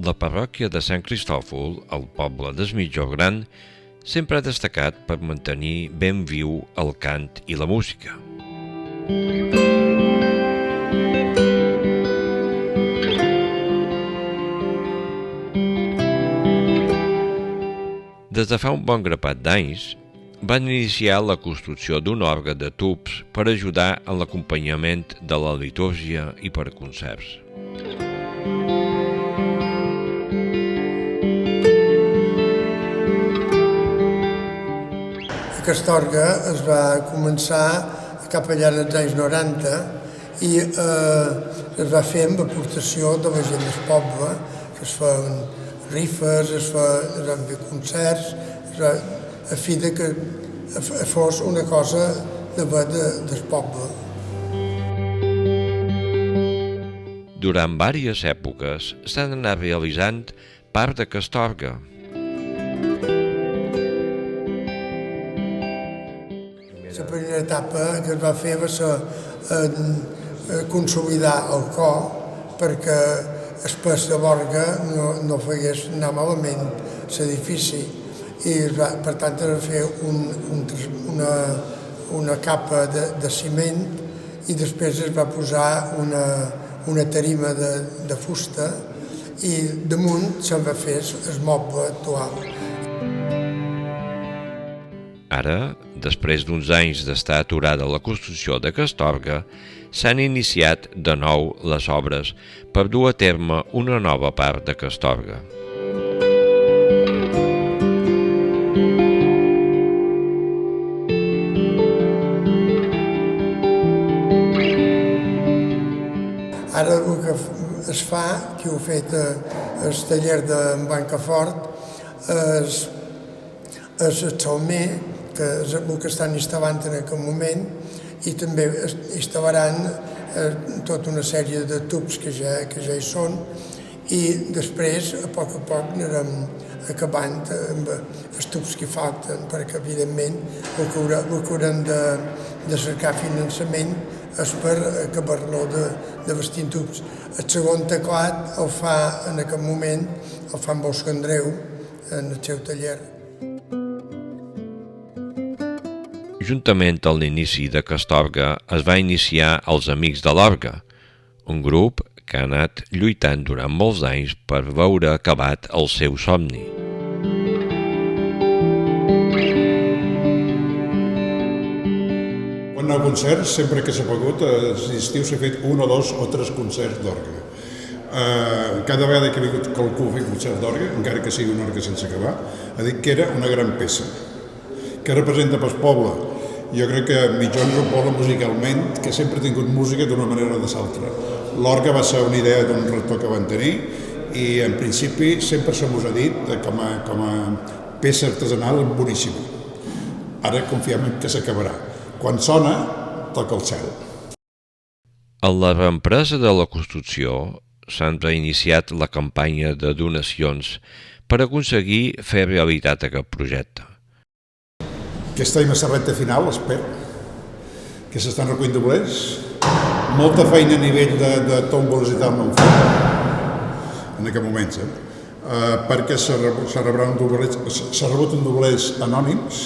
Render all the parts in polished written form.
La parròquia de Sant Cristòfol, al poble d'Es Migjorn Gran, sempre ha destacat per mantenir ben viu el cant i la música. Des de fa un bon grapat d'anys, van iniciar la construcció d'un orgue de tubs per ajudar en l'acompanyament de la litúrgia i per concerts. Aquest orgue es va començar cap allà als anys 90 i es va fer amb aportació de la gent del poble, que es feien rifes, es van fer concerts, a fi de que fos una cosa del poble. Durant diverses èpoques s'han anat realitzant part d'aquest orgue. La primera etapa que es va fer va ser consolidar el cor perquè el pes de l'orgue no fegués anar malament l'edifici i per tant es va fer una capa de ciment i després es va posar una tarima de fusta i damunt se'n va fer el moble actual. Ara, després d'uns anys d'estar aturada la construcció d'aquest orgue, s'han iniciat de nou les obres per dur a terme una nova part d'aquest orgue. Ara el que es fa, que ho ha fet el taller d'en Blancafort, és el salmer, que és el que estan instal·lant en aquest moment, i també instal·laran tota una sèrie de tubs que ja hi són, i després, a poc anirem acabant amb els tubs que falten, perquè, evidentment, el que haurem de cercar finançament és per acabar-lo de vestir tubs. El segon teclat el fa en aquest moment, el fa en Bosc Andreu, en el seu taller. Juntament a l'inici d'aquest orgue es va iniciar els Amics de l'Orgue, un grup que ha anat lluitant durant molts anys per veure acabat el seu somni. Quan hi ha concerts, sempre que s'ha pogut, a l'estiu s'ha fet 1 o 2 o 3 concerts d'orgue. Cada vegada que ha vingut qualcú a fer concert d'orgue, encara que sigui un orgue sense acabar, ha dit que era una gran peça, que representa pel poble. Jo crec que Migjorn és un poble musicalment que sempre ha tingut música d'una manera o de l'altra. L'orgue va ser una idea d'un rector que van tenir i en principi sempre se mos ha dit com a peça artesanal boníssima. Ara confiem que s'acabarà. Quan sona, toca el cel. En la reempresa de la construcció s'han reiniciat la campanya de donacions per aconseguir fer realitat aquest projecte. Aquest any a la recta final, espero, que s'estan recollint doblers. Molta feina a nivell de tòmboles i tal no ho fan, en aquest moment, perquè s'ha rebut un doblers anònims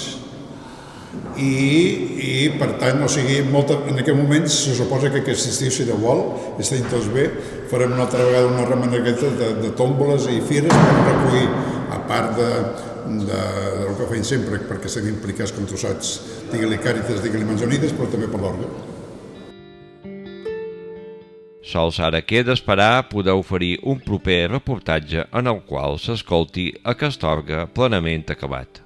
i per tant, en aquest moment se suposa que aquest estiu, si Déu vol, estem tots bé, farem una altra vegada una remenagueta de tòmboles i fires per recollir, a part del que feim sempre, perquè estem implicats, com tu saps, digue-li Càritas, digue-li Mans Unides, però també per l'orgue. Sols ara queda esperar poder oferir un proper reportatge en el qual s'escolti aquest orgue plenament acabat.